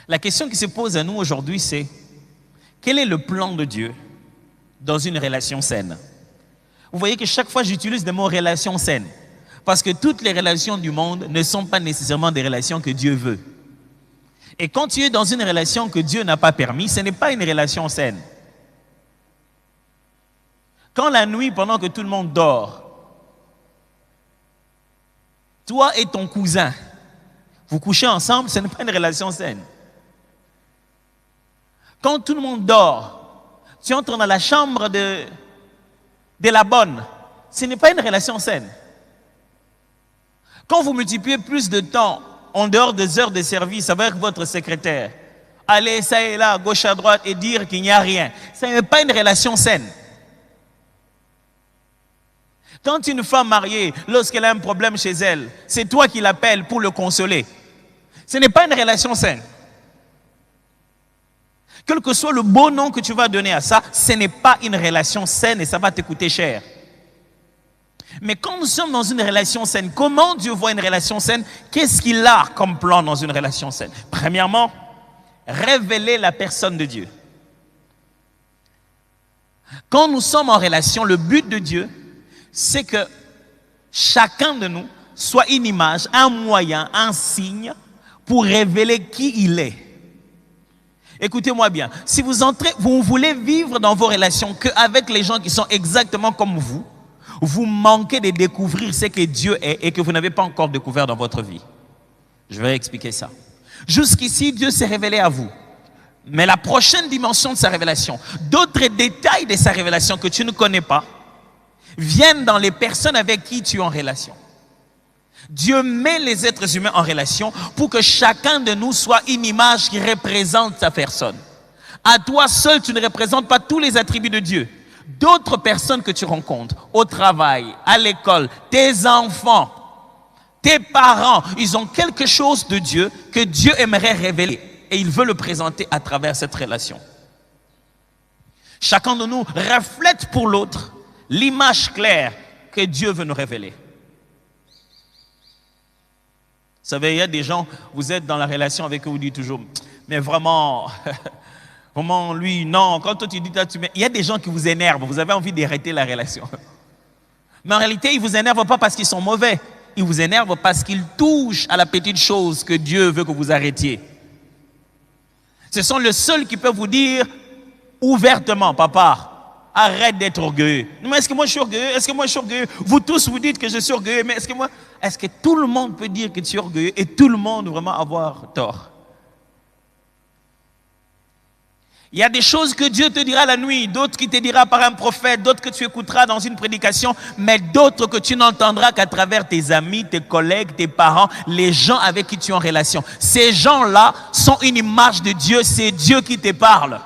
La question qui se pose à nous aujourd'hui, c'est quel est le plan de Dieu dans une relation saine? Vous voyez que chaque fois, j'utilise le mot relation saine. Parce que toutes les relations du monde ne sont pas nécessairement des relations que Dieu veut. Et quand tu es dans une relation que Dieu n'a pas permis, ce n'est pas une relation saine. Quand la nuit, pendant que tout le monde dort, toi et ton cousin, vous couchez ensemble, ce n'est pas une relation saine. Quand tout le monde dort, tu entres dans la chambre de la bonne, ce n'est pas une relation saine. Quand vous multipliez plus de temps en dehors des heures de service avec votre secrétaire, aller ça et là, gauche à droite et dire qu'il n'y a rien, ce n'est pas une relation saine. Quand une femme mariée, lorsqu'elle a un problème chez elle, c'est toi qui l'appelles pour le consoler. Ce n'est pas une relation saine. Quel que soit le beau nom que tu vas donner à ça, ce n'est pas une relation saine et ça va te coûter cher. Mais quand nous sommes dans une relation saine, comment Dieu voit une relation saine? Qu'est-ce qu'il a comme plan dans une relation saine? Premièrement, révéler la personne de Dieu. Quand nous sommes en relation, le but de Dieu, c'est que chacun de nous soit une image, un moyen, un signe pour révéler qui il est. Écoutez-moi bien, si vous voulez vivre dans vos relations qu'avec les gens qui sont exactement comme vous manquez de découvrir ce que Dieu est et que vous n'avez pas encore découvert dans votre vie. Je vais expliquer ça. Jusqu'ici, Dieu s'est révélé à vous. Mais la prochaine dimension de sa révélation, d'autres détails de sa révélation que tu ne connais pas, viennent dans les personnes avec qui tu es en relation. Dieu met les êtres humains en relation pour que chacun de nous soit une image qui représente sa personne. À toi seul, tu ne représentes pas tous les attributs de Dieu. D'autres personnes que tu rencontres au travail, à l'école, tes enfants, tes parents, ils ont quelque chose de Dieu que Dieu aimerait révéler et il veut le présenter à travers cette relation. Chacun de nous reflète pour l'autre l'image claire que Dieu veut nous révéler. Vous savez, il y a des gens, vous êtes dans la relation avec eux, vous dites toujours, mais vraiment, vraiment, lui, non. Quand toi tu dis, il y a des gens qui vous énervent, vous avez envie d'arrêter la relation. Mais en réalité, ils ne vous énervent pas parce qu'ils sont mauvais. Ils vous énervent parce qu'ils touchent à la petite chose que Dieu veut que vous arrêtiez. Ce sont les seuls qui peuvent vous dire ouvertement, papa, arrête d'être orgueilleux. Mais est-ce que moi je suis orgueilleux? Est-ce que moi je suis orgueilleux? Vous tous vous dites que je suis orgueilleux, mais est-ce que tout le monde peut dire que tu es orgueilleux et tout le monde vraiment avoir tort? Il y a des choses que Dieu te dira la nuit, d'autres qui te dira par un prophète, d'autres que tu écouteras dans une prédication, mais d'autres que tu n'entendras qu'à travers tes amis, tes collègues, tes parents, les gens avec qui tu es en relation. Ces gens-là sont une image de Dieu, c'est Dieu qui te parle.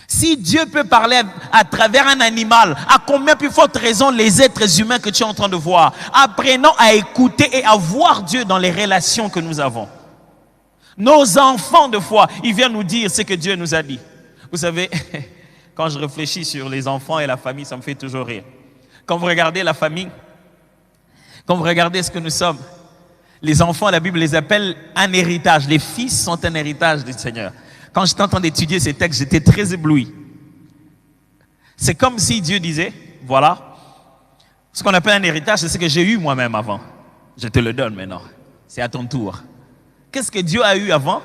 Si Dieu peut parler à travers un animal, à combien plus forte raison les êtres humains que tu es en train de voir? Apprenons à écouter et à voir Dieu dans les relations que nous avons. Nos enfants, de foi, ils viennent nous dire ce que Dieu nous a dit. Vous savez, quand je réfléchis sur les enfants et la famille, ça me fait toujours rire. Quand vous regardez la famille, quand vous regardez ce que nous sommes, les enfants, la Bible les appelle un héritage. Les fils sont un héritage du Seigneur. Quand j'étais en train d'étudier ces textes, j'étais très ébloui. C'est comme si Dieu disait, voilà, ce qu'on appelle un héritage, c'est ce que j'ai eu moi-même avant. Je te le donne maintenant. C'est à ton tour. Qu'est-ce que Dieu a eu avant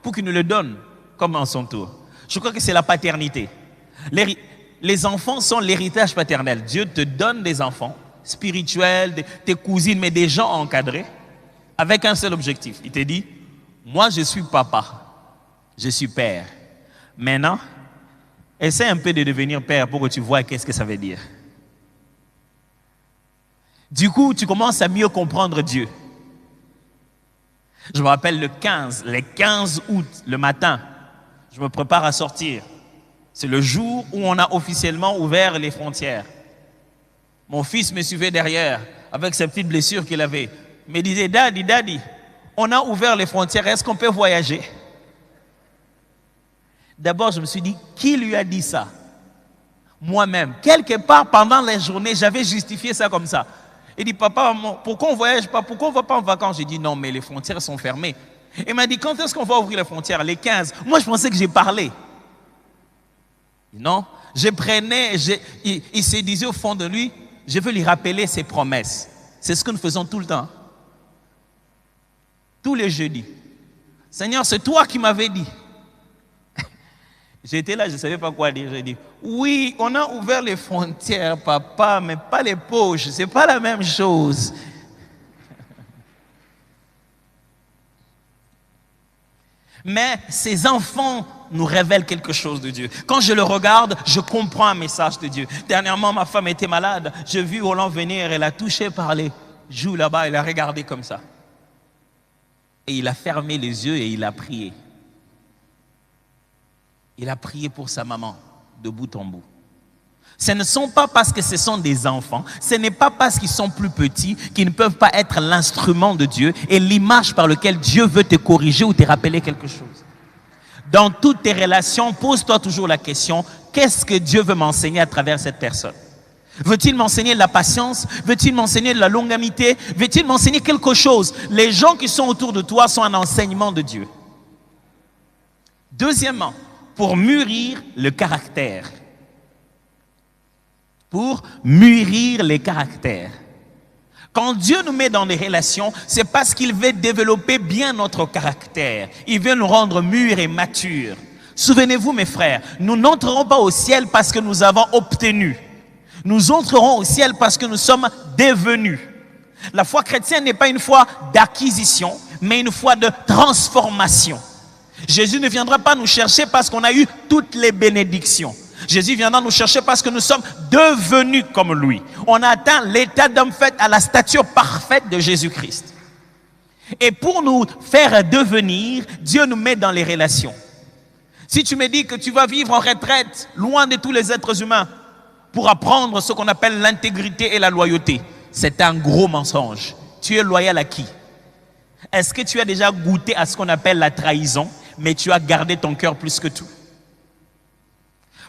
pour qu'il nous le donne comme en son tour? Je crois que c'est la paternité. Les enfants sont l'héritage paternel. Dieu te donne des enfants spirituels, tes cousines, mais des gens encadrés avec un seul objectif. Il te dit, moi je suis papa. Je suis père. Maintenant, essaie un peu de devenir père pour que tu vois qu'est-ce que ça veut dire. Du coup, tu commences à mieux comprendre Dieu. Je me rappelle le 15 août, le matin, je me prépare à sortir. C'est le jour où on a officiellement ouvert les frontières. Mon fils me suivait derrière avec ses petites blessures qu'il avait. Il me disait, Daddy, on a ouvert les frontières, est-ce qu'on peut voyager? D'abord, je me suis dit, qui lui a dit ça? Moi-même. Quelque part, pendant la journée, j'avais justifié ça comme ça. Il dit, papa, pourquoi on ne voyage pas? Pourquoi on ne va pas en vacances? J'ai dit, non, mais les frontières sont fermées. Il m'a dit, quand est-ce qu'on va ouvrir les frontières? Les 15. Moi, je pensais que j'ai parlé. Non, il se disait au fond de lui, je veux lui rappeler ses promesses. C'est ce que nous faisons tout le temps. Tous les jeudis. Seigneur, c'est toi qui m'avais dit. J'étais là, je ne savais pas quoi dire. J'ai dit, oui, on a ouvert les frontières, papa, mais pas les poches. Ce n'est pas la même chose. Mais ces enfants nous révèlent quelque chose de Dieu. Quand je le regarde, je comprends un message de Dieu. Dernièrement, ma femme était malade. J'ai vu Roland venir, elle a touché par les joues là-bas, elle a regardé comme ça. Et il a fermé les yeux et il a prié. Il a prié pour sa maman, de bout en bout. Ce ne sont pas parce que ce sont des enfants, ce n'est pas parce qu'ils sont plus petits qu'ils ne peuvent pas être l'instrument de Dieu et l'image par laquelle Dieu veut te corriger ou te rappeler quelque chose. Dans toutes tes relations, pose-toi toujours la question, qu'est-ce que Dieu veut m'enseigner à travers cette personne? Veut-il m'enseigner de la patience? Veut-il m'enseigner de la longanimité? Veut-il m'enseigner quelque chose? Les gens qui sont autour de toi sont un enseignement de Dieu. Deuxièmement, pour mûrir le caractère. Pour mûrir les caractères. Quand Dieu nous met dans des relations, c'est parce qu'il veut développer bien notre caractère. Il veut nous rendre mûrs et matures. Souvenez-vous, mes frères, nous n'entrerons pas au ciel parce que nous avons obtenu. Nous entrerons au ciel parce que nous sommes devenus. La foi chrétienne n'est pas une foi d'acquisition, mais une foi de transformation. Jésus ne viendra pas nous chercher parce qu'on a eu toutes les bénédictions. Jésus viendra nous chercher parce que nous sommes devenus comme lui. On a atteint l'état d'homme fait à la stature parfaite de Jésus-Christ. Et pour nous faire devenir, Dieu nous met dans les relations. Si tu me dis que tu vas vivre en retraite, loin de tous les êtres humains, pour apprendre ce qu'on appelle l'intégrité et la loyauté, c'est un gros mensonge. Tu es loyal à qui? Est-ce que tu as déjà goûté à ce qu'on appelle la trahison, mais tu as gardé ton cœur plus que tout?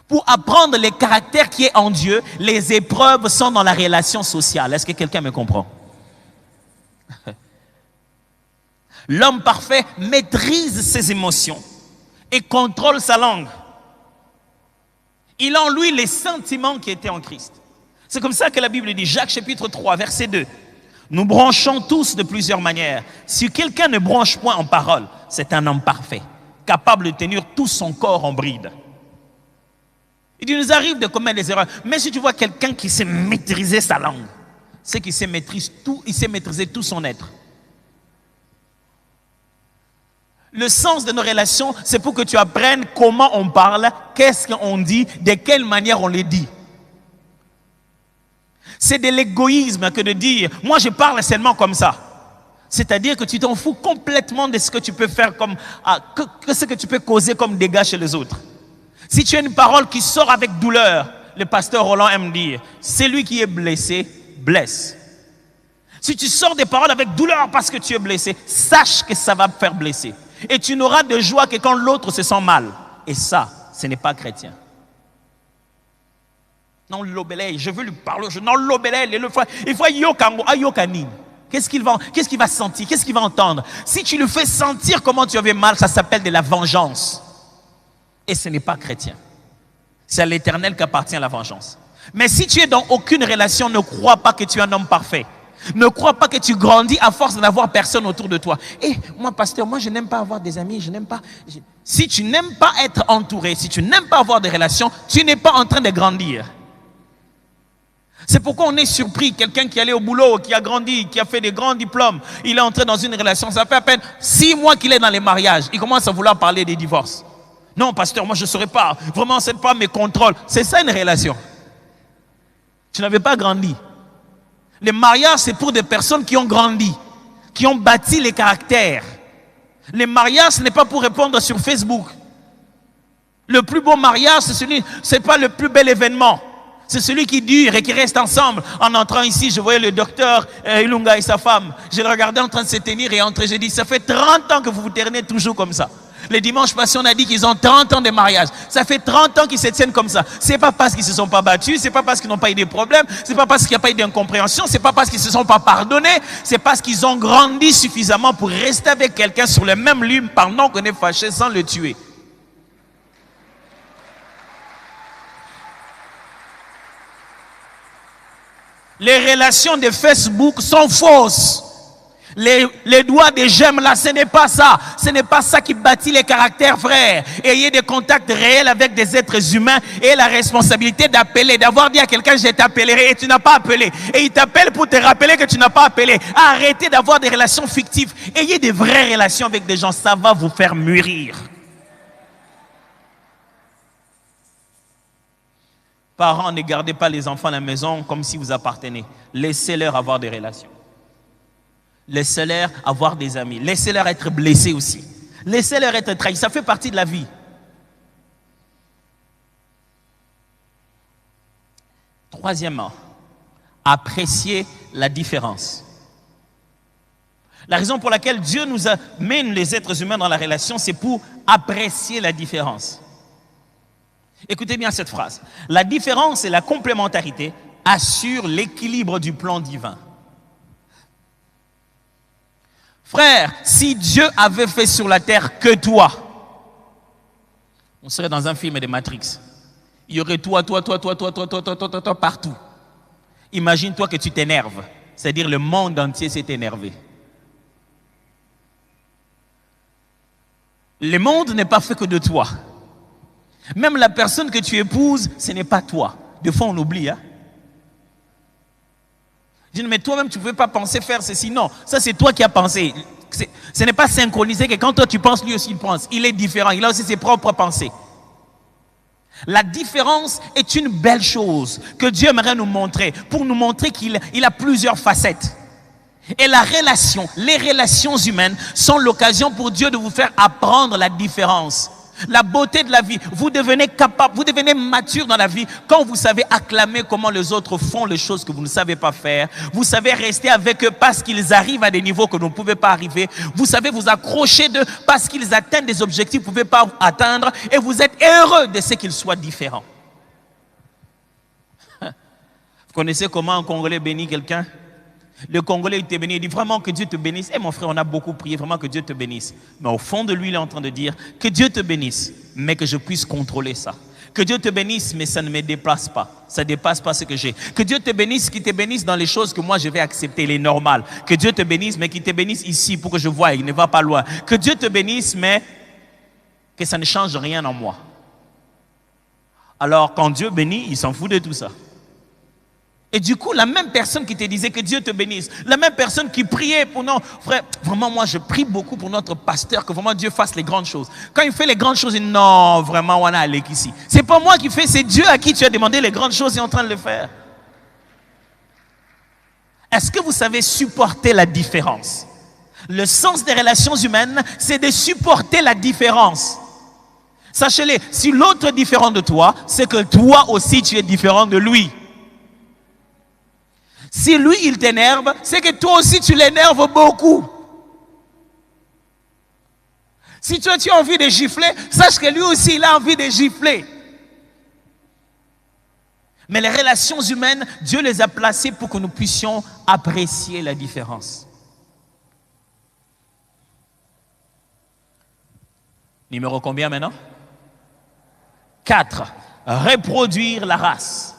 Pour apprendre les caractères qui est en Dieu, les épreuves sont dans la relation sociale. Est-ce que quelqu'un me comprend? L'homme parfait maîtrise ses émotions et contrôle sa langue. Il a en lui les sentiments qui étaient en Christ. C'est comme ça que la Bible dit, Jacques chapitre 3, verset 2. Nous branchons tous de plusieurs manières. Si quelqu'un ne branche point en parole, c'est un homme parfait, capable de tenir tout son corps en bride. Il nous arrive de commettre des erreurs. Mais si tu vois quelqu'un qui sait maîtriser sa langue, c'est qu'il sait maîtriser tout son être. Le sens de nos relations, c'est pour que tu apprennes comment on parle, qu'est-ce qu'on dit, de quelle manière on les dit. C'est de l'égoïsme que de dire, moi je parle seulement comme ça. C'est-à-dire que tu t'en fous complètement de ce que tu peux faire comme, que ce que tu peux causer comme dégâts chez les autres. Si tu as une parole qui sort avec douleur, le pasteur Roland aime dire, celui qui est blessé, blesse. Si tu sors des paroles avec douleur parce que tu es blessé, sache que ça va te faire blesser. Et tu n'auras de joie que quand l'autre se sent mal. Et ça, ce n'est pas chrétien. Non, l'obélé, je veux lui parler. Non, l'obélé, il faut yokango. Qu'est-ce qu'il va sentir? Qu'est-ce qu'il va entendre? Si tu lui fais sentir comment tu avais mal, ça s'appelle de la vengeance. Et ce n'est pas chrétien. C'est à l'Éternel qu'appartient la vengeance. Mais si tu es dans aucune relation, ne crois pas que tu es un homme parfait. Ne crois pas que tu grandis à force d'avoir personne autour de toi. Et moi, pasteur, moi je n'aime pas avoir des amis, je n'aime pas... Si tu n'aimes pas être entouré, si tu n'aimes pas avoir des relations, tu n'es pas en train de grandir. C'est pourquoi on est surpris. Quelqu'un qui allait au boulot, qui a grandi, qui a fait des grands diplômes, il est entré dans une relation. Ça fait à peine 6 mois qu'il est dans les mariages. Il commence à vouloir parler des divorces. Non, pasteur, moi je ne saurais pas. Vraiment, cette femme me contrôle. C'est ça une relation. Tu n'avais pas grandi. Les mariages, c'est pour des personnes qui ont grandi, qui ont bâti les caractères. Les mariages, ce n'est pas pour répondre sur Facebook. Le plus beau mariage, c'est pas le plus bel événement. C'est celui qui dure et qui reste ensemble. En entrant ici, je voyais le docteur Ilunga et sa femme. Je le regardais en train de se tenir et entrer. J'ai dit, ça fait 30 ans que vous vous tenez toujours comme ça. Le dimanche passé, on a dit qu'ils ont 30 ans de mariage. Ça fait 30 ans qu'ils se tiennent comme ça. C'est pas parce qu'ils se sont pas battus, c'est pas parce qu'ils n'ont pas eu de problèmes, c'est pas parce qu'il n'y a pas eu d'incompréhension, c'est pas parce qu'ils se sont pas pardonnés, c'est parce qu'ils ont grandi suffisamment pour rester avec quelqu'un sur le même lit pendant qu'on est fâché sans le tuer. Les relations de Facebook sont fausses. Les doigts des j'aime là, ce n'est pas ça. Ce n'est pas ça qui bâtit les caractères, frères. Ayez des contacts réels avec des êtres humains et la responsabilité d'appeler, d'avoir dit à quelqu'un je t'appellerai et tu n'as pas appelé. Et il t'appelle pour te rappeler que tu n'as pas appelé. Arrêtez d'avoir des relations fictives. Ayez des vraies relations avec des gens, ça va vous faire mûrir. Parents, ne gardez pas les enfants à la maison comme si vous appartenez. Laissez-leur avoir des relations. Laissez-leur avoir des amis. Laissez-leur être blessés aussi. Laissez-leur être trahis. Ça fait partie de la vie. Troisièmement, apprécier la différence. La raison pour laquelle Dieu nous amène les êtres humains dans la relation, c'est pour apprécier la différence. Écoutez bien cette phrase. La différence et la complémentarité assurent l'équilibre du plan divin. Frère, si Dieu avait fait sur la terre que toi, on serait dans un film de Matrix. Il y aurait toi partout. Imagine-toi que tu t'énerves. C'est-à-dire le monde entier s'est énervé. Le monde n'est pas fait que de toi. Même la personne que tu épouses, ce n'est pas toi. Des fois, on oublie. Je dis, mais toi-même, tu ne pouvais pas penser faire ceci. Non, ça, c'est toi qui as pensé. Ce n'est pas synchronisé que quand toi, tu penses, lui aussi, il pense. Il est différent. Il a aussi ses propres pensées. La différence est une belle chose que Dieu aimerait nous montrer, pour nous montrer qu'il a plusieurs facettes. Et les relations humaines sont l'occasion pour Dieu de vous faire apprendre la différence. La beauté de la vie. Vous devenez capable, vous devenez mature dans la vie quand vous savez acclamer comment les autres font les choses que vous ne savez pas faire. Vous savez rester avec eux parce qu'ils arrivent à des niveaux que vous ne pouvez pas arriver. Vous savez vous accrocher d'eux parce qu'ils atteignent des objectifs que vous ne pouvez pas atteindre. Et vous êtes heureux de ce qu'ils soient différents. Vous connaissez comment un Congolais bénit quelqu'un? Le Congolais, il te bénit, il dit vraiment que Dieu te bénisse. Eh mon frère, on a beaucoup prié, vraiment que Dieu te bénisse. Mais au fond de lui, il est en train de dire que Dieu te bénisse, mais que je puisse contrôler ça. Que Dieu te bénisse, mais ça ne me déplace pas. Ça ne dépasse pas ce que j'ai. Que Dieu te bénisse, qu'il te bénisse dans les choses que moi je vais accepter, les normales. Que Dieu te bénisse, mais qu'il te bénisse ici pour que je voie, il ne va pas loin. Que Dieu te bénisse, mais que ça ne change rien en moi. Alors quand Dieu bénit, il s'en fout de tout ça. Et du coup, la même personne qui te disait que Dieu te bénisse, la même personne qui priait pour nous, frère, vraiment moi je prie beaucoup pour notre pasteur, que vraiment Dieu fasse les grandes choses. Quand il fait les grandes choses, il dit non, vraiment on a allé ici. C'est pas moi qui fais, c'est Dieu à qui tu as demandé les grandes choses et est en train de le faire. Est-ce que vous savez supporter la différence? Le sens des relations humaines, c'est de supporter la différence. Sachez-le, si l'autre est différent de toi, c'est que toi aussi tu es différent de lui. Si lui, il t'énerve, c'est que toi aussi, tu l'énerves beaucoup. Si toi, tu as envie de gifler, sache que lui aussi, il a envie de gifler. Mais les relations humaines, Dieu les a placées pour que nous puissions apprécier la différence. Numéro combien maintenant? 4. Reproduire la race.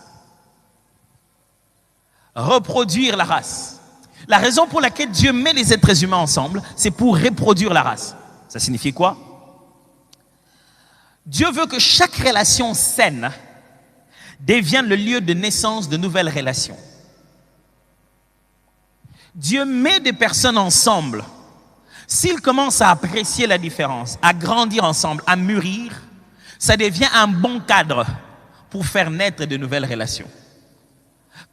Reproduire la race. La raison pour laquelle Dieu met les êtres humains ensemble, c'est pour reproduire la race. Ça signifie quoi? Dieu veut que chaque relation saine devienne le lieu de naissance de nouvelles relations. Dieu met des personnes ensemble. S'ils commencent à apprécier la différence, à grandir ensemble, à mûrir, ça devient un bon cadre pour faire naître de nouvelles relations.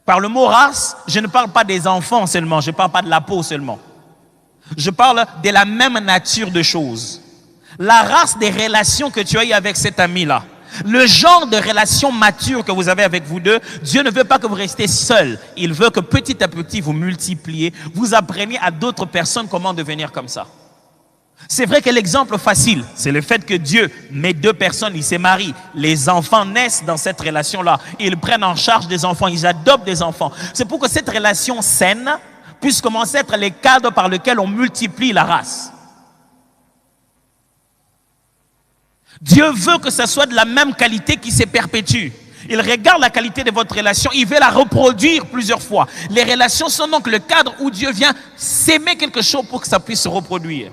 Par le mot race, je ne parle pas des enfants seulement, je ne parle pas de la peau seulement. Je parle de la même nature de choses. La race des relations que tu as eues avec cet ami-là, Le genre de relation mature que vous avez avec vous deux, Dieu ne veut pas que vous restiez seuls. Il veut que petit à petit vous multipliez, vous appreniez à d'autres personnes comment devenir comme ça. C'est vrai que l'exemple facile, c'est le fait que Dieu met deux personnes, ils se marient. Les enfants naissent dans cette relation-là. Ils prennent en charge des enfants, ils adoptent des enfants. C'est pour que cette relation saine puisse commencer à être les cadres par lesquels on multiplie la race. Dieu veut que ça soit de la même qualité qui se perpétue. Il regarde la qualité de votre relation, il veut la reproduire plusieurs fois. Les relations sont donc le cadre où Dieu vient s'aimer quelque chose pour que ça puisse se reproduire.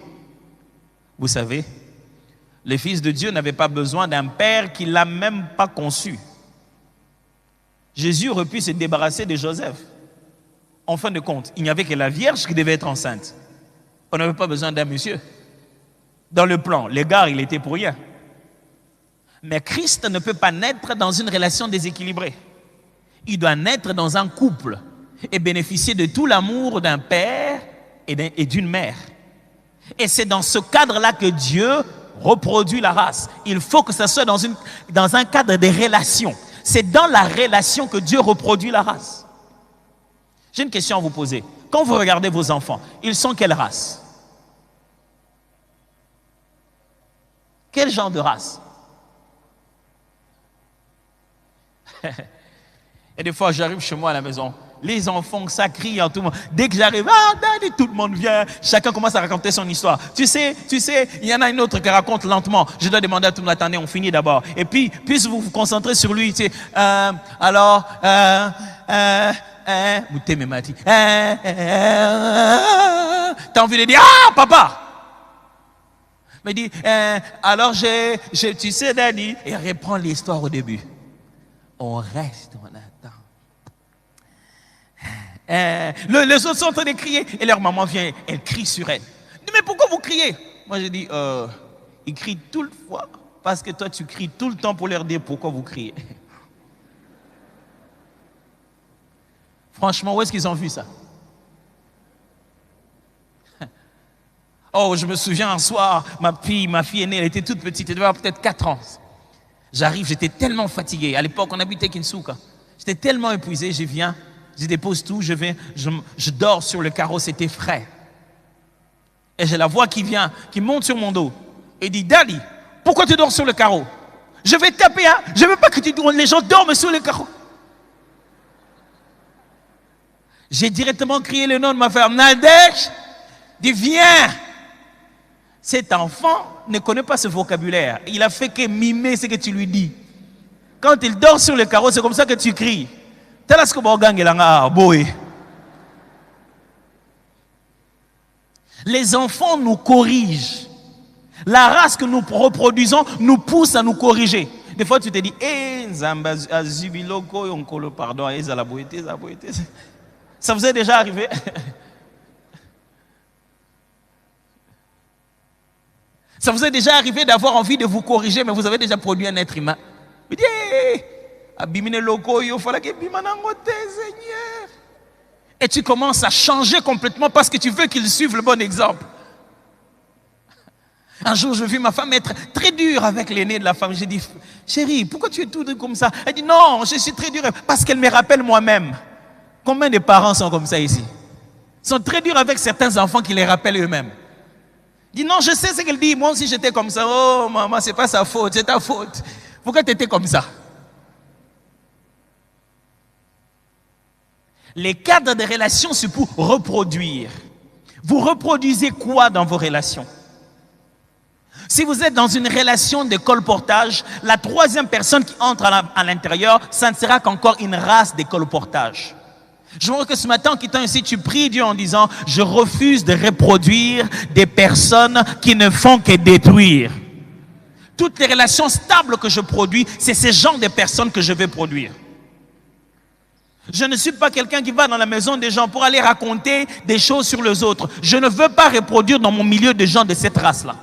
Vous savez, le Fils de Dieu n'avait pas besoin d'un père qui ne l'a même pas conçu. Jésus aurait pu se débarrasser de Joseph. En fin de compte, il n'y avait que la Vierge qui devait être enceinte. On n'avait pas besoin d'un monsieur. Dans le plan, l'égard, il était pour rien. Mais Christ ne peut pas naître dans une relation déséquilibrée. Il doit naître dans un couple et bénéficier de tout l'amour d'un père et d'une mère. Et c'est dans ce cadre-là que Dieu reproduit la race. Il faut que ça soit dans un cadre de relation. C'est dans la relation que Dieu reproduit la race. J'ai une question à vous poser. Quand vous regardez vos enfants, ils sont quelle race? Quel genre de race? Et des fois, j'arrive chez moi à la maison, les enfants, ça crie en tout le monde. Dès que j'arrive, daddy, tout le monde vient, chacun commence à raconter son histoire. Tu sais, il y en a une autre qui raconte lentement. Je dois demander à tout le monde, attendez, on finit d'abord. Et puis, puisque vous concentrez sur lui, tu sais, t'as envie de dire, papa! Mais dit, alors tu sais, daddy, et reprend l'histoire au début. On reste, on attend. Les autres sont en train de crier et leur maman vient, elle crie sur elle. Mais pourquoi vous criez? Moi je dis, ils crient tout le fois parce que toi tu cries tout le temps pour leur dire pourquoi vous criez. Franchement, où est-ce qu'ils ont vu ça? Oh, je me souviens un soir, ma fille aînée, elle était toute petite, elle devait avoir peut-être 4 ans. J'arrive, j'étais tellement fatigué. À l'époque, on habitait Kinsuka. J'étais tellement épuisé, je viens, je dépose tout, je dors sur le carreau, c'était frais. Et j'ai la voix qui vient, qui monte sur mon dos et dit, Daddy, pourquoi tu dors sur le carreau? Je vais taper, hein? Je ne veux pas que les gens dorment sur le carreau. J'ai directement crié le nom de ma femme, Nadège, dis viens. Cet enfant ne connaît pas ce vocabulaire. Il a fait que mimer ce que tu lui dis. Quand il dort sur le carreau, c'est comme ça que tu cries. Les enfants nous corrigent. La race que nous reproduisons nous pousse à nous corriger. Des fois, tu te dis, pardon, ça vous est déjà arrivé? Ça vous est déjà arrivé d'avoir envie de vous corriger, mais vous avez déjà produit un être humain. Vous dites, et tu commences à changer complètement parce que tu veux qu'il suive le bon exemple. Un jour, je vis ma femme être très dure avec l'aîné de la femme. J'ai dit, chérie, pourquoi tu es tout comme ça? Elle dit, non, je suis très dure parce qu'elle me rappelle moi-même. Combien de parents sont comme ça ici? Ils sont très durs avec certains enfants qui les rappellent eux-mêmes. Dit non, je sais ce qu'elle dit. Moi aussi j'étais comme ça. Oh maman, c'est pas sa faute, c'est ta faute. Pourquoi tu étais comme ça? Les cadres de relations, c'est pour reproduire. Vous reproduisez quoi dans vos relations? Si vous êtes dans une relation de colportage, la troisième personne qui entre à l'intérieur, ça ne sera qu'encore une race de colportage. Je vois que ce matin, en quittant ici, tu pries Dieu en disant, je refuse de reproduire des personnes qui ne font que détruire. Toutes les relations stables que je produis, c'est ce genre de personnes que je vais produire. Je ne suis pas quelqu'un qui va dans la maison des gens pour aller raconter des choses sur les autres. Je ne veux pas reproduire dans mon milieu des gens de cette race-là.